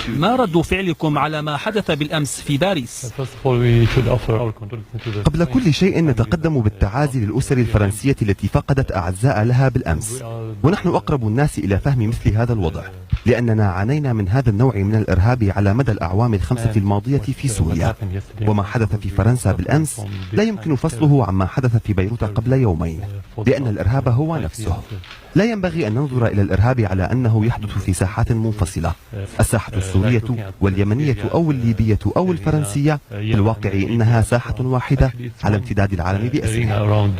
ما رد فعلكم على ما حدث بالأمس في باريس؟ قبل كل شيء نتقدم بالتعازي للأسر الفرنسية التي فقدت أعزاء لها بالأمس، ونحن أقرب الناس إلى فهم مثل هذا الوضع، لأننا عانينا من هذا النوع من الإرهاب على مدى الأعوام الخمسة الماضية في سوريا، وما حدث في فرنسا بالأمس لا يمكن فصله عما حدث في بيروت قبل يومين، لأن الإرهاب هو نفسه. لا ينبغي أن ننظر إلى الإرهاب على أنه يحدث في ساحات منفصلة. الساحة السورية واليمنية أو الليبية أو الفرنسية في الواقع إنها ساحة واحدة على امتداد العالم بأسره.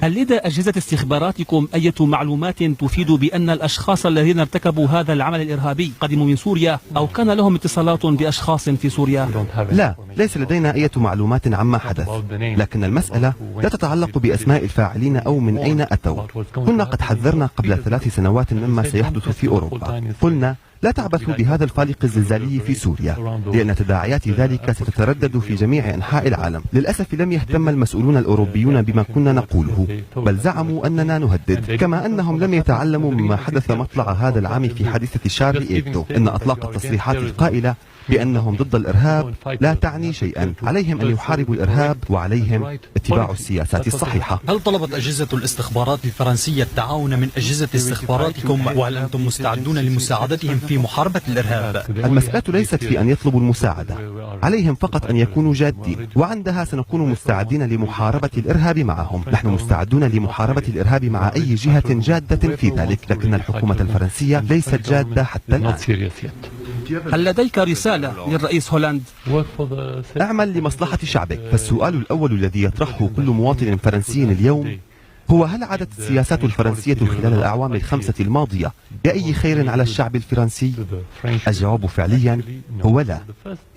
هل لدى أجهزة استخباراتكم أي معلومات تفيد بأن الأشخاص الذين ارتكبوا هذا العمل الإرهابي قدموا من سوريا أو كان لهم اتصالات بأشخاص في سوريا؟ لا، ليس لدينا أي معلومات عما حدث، لكن المسألة لا تتعلق بأسماء الفاعلين أو من أين أتوا. كنا قد حذرنا قبل 3 سنوات مما سيحدث في أوروبا. قلنا لا تعبثوا بهذا الفالق الزلزالي في سوريا، لأن تداعيات ذلك ستتردد في جميع أنحاء العالم. للأسف لم يهتم المسؤولون الأوروبيون بما كنا نقوله، بل زعموا أننا نهدد، كما أنهم لم يتعلموا مما حدث مطلع هذا العام في حادثة شارلي إبدو. إن أطلاق التصريحات القائلة بأنهم ضد الإرهاب لا تعني شيئا. عليهم أن يحاربوا الإرهاب وعليهم اتباع السياسات الصحيحة. هل طلبت أجهزة الاستخبارات الفرنسية التعاون من أجهزة استخباراتكم، وهل أنتم مستعدون لمساعدتهم في محاربة الإرهاب؟ المسألة ليست في أن يطلبوا المساعدة، عليهم فقط أن يكونوا جادين، وعندها سنكون مستعدين لمحاربة الإرهاب معهم. نحن مستعدون لمحاربة الإرهاب مع أي جهة جادة في ذلك، لكن الحكومة الفرنسية ليست جادة حتى الآن. هل لديك رسالة للرئيس هولاند؟ اعمل لمصلحة شعبك. فالسؤال الأول الذي يطرحه كل مواطن فرنسي اليوم هو: هل عادت السياسات الفرنسية خلال الأعوام الخمسة الماضية بأي خير على الشعب الفرنسي؟ الجواب فعليا هو لا.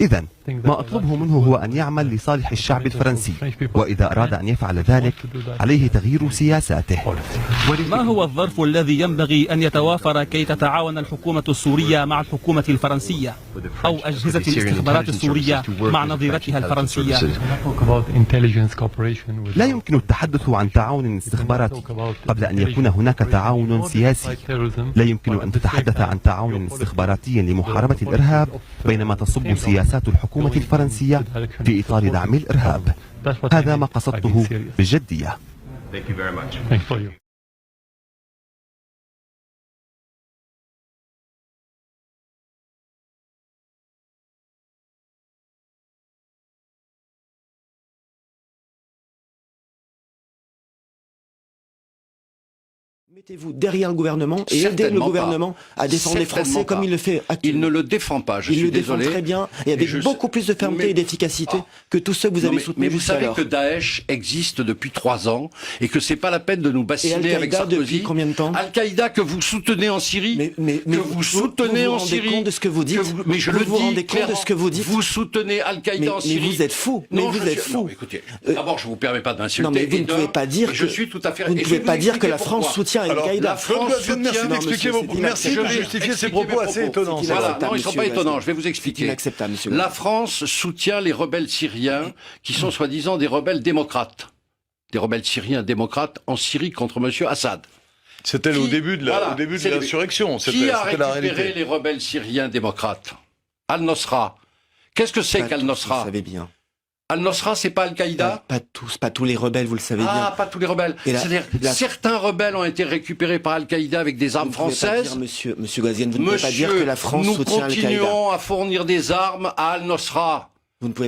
إذن ما أطلبه منه هو أن يعمل لصالح الشعب الفرنسي، وإذا أراد أن يفعل ذلك عليه تغيير سياساته. ما هو الظرف الذي ينبغي أن يتوافر كي تتعاون الحكومة السورية مع الحكومة الفرنسية أو أجهزة الاستخبارات السورية مع نظيرتها الفرنسية؟ لا يمكن التحدث عن تعاون استخباراتي قبل أن يكون هناك تعاون سياسي. لا يمكن أن تتحدث عن تعاون استخباراتي لمحاربة الإرهاب بينما تصب سياسات الحكومة الفرنسية في إطار دعم الإرهاب. هذا ما قصدته بجدية. Mettez-vous derrière le gouvernement et aidez le gouvernement à défendre les Français comme il le fait actuellement. Il ne le défend pas, je suis désolé. Il le défend très bien et avec beaucoup plus de fermeté et d'efficacité que tous ceux que vous avez soutenus jusqu'à alors. Mais vous savez que Daesh existe depuis 3 ans et que c'est pas la peine de nous bassiner avec Sarkozy. Depuis combien de temps? Al-Qaïda que vous soutenez en Syrie, vous soutenez en Syrie. Vous vous rendez compte de ce que vous dites? Mais je le dis, vous vous rendez compte de ce que vous dites? Vous soutenez Al-Qaïda en Syrie. Mais vous êtes fou. Mais vous êtes fou. Écoutez, d'abord je vous permets pas d'insulter. Non mais vous ne pouvez pas dire que je suis tout à fait. Vous ne pouvez pas dire que la France soutient Al-Qaïda. Merci d'expliquer merci de justifier ces propos assez étonnants. Voilà, non, ils ne sont pas étonnants, je vais vous expliquer. Inacceptable, monsieur. La France soutient les rebelles syriens qui sont soi-disant des rebelles démocrates. Des rebelles syriens démocrates en Syrie contre monsieur Assad. C'était au début de l'insurrection. Qui a récupéré les rebelles syriens démocrates? Al-Nosra. Qu'est-ce que c'est qu'Al-Nosra? Vous savez bien. Al-Nosra, c'est pas Al-Qaïda? Pas tous les rebelles, vous le savez bien. Ah, pas tous les rebelles. C'est-à-dire, certains rebelles ont été récupérés par Al-Qaïda avec des armes françaises. Monsieur Ghazien, vous ne pouvez pas dire que la France soutient Al-Qaïda. Nous continuons à fournir des armes à Al-Nosra.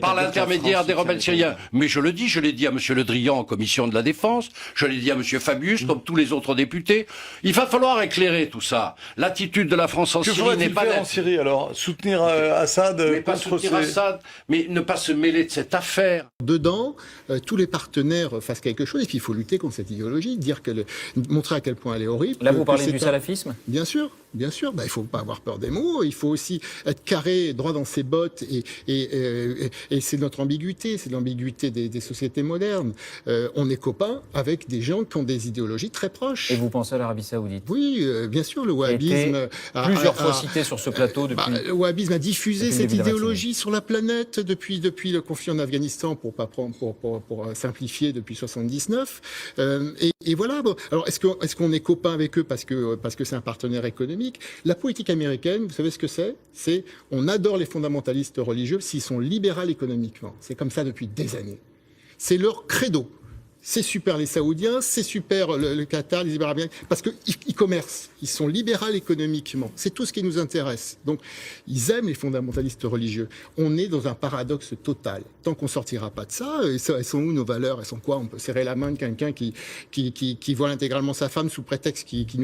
Par l'intermédiaire des rebelles syriens. Mais je le dis, je l'ai dit à M. Le Drian en commission de la défense, je l'ai dit à M. Fabius, comme tous les autres députés. Il va falloir éclairer tout ça. L'attitude de la France en Syrie n'est pas... Que en Syrie alors? Soutenir Assad mais pas soutenir Assad, mais ne pas se mêler de cette affaire. Dedans, tous les partenaires fassent quelque chose, et puis il faut lutter contre cette idéologie, montrer à quel point elle est horrible. Là, vous parlez du salafisme? Bien sûr. Bien sûr, il ne faut pas avoir peur des mots, il faut aussi être carré, droit dans ses bottes, et c'est notre ambiguïté, c'est l'ambiguïté des sociétés modernes. On est copains avec des gens qui ont des idéologies très proches. Et vous pensez à l'Arabie Saoudite? Oui, bien sûr, le wahhabisme... Plusieurs fois cité sur ce plateau depuis... le wahhabisme a diffusé cette idéologie sur la planète depuis le conflit en Afghanistan, pour simplifier, depuis 79. Et voilà, bon. Alors est-ce qu'on est copains avec eux parce que c'est un partenaire économique? islamique. La politique américaine, vous savez ce que c'est? C'est on adore les fondamentalistes religieux s'ils sont libéraux économiquement. C'est comme ça depuis des années. C'est leur credo. C'est super les Saoudiens, c'est super le Qatar, les Émirats arabes, parce qu'ils commercent, ils sont libéraux économiquement. C'est tout ce qui nous intéresse. Donc, ils aiment les fondamentalistes religieux. On est dans un paradoxe total. Tant qu'on sortira pas de ça, elles sont où nos valeurs? Elles sont quoi? On peut serrer la main de quelqu'un qui vole intégralement sa femme sous prétexte qu'il nous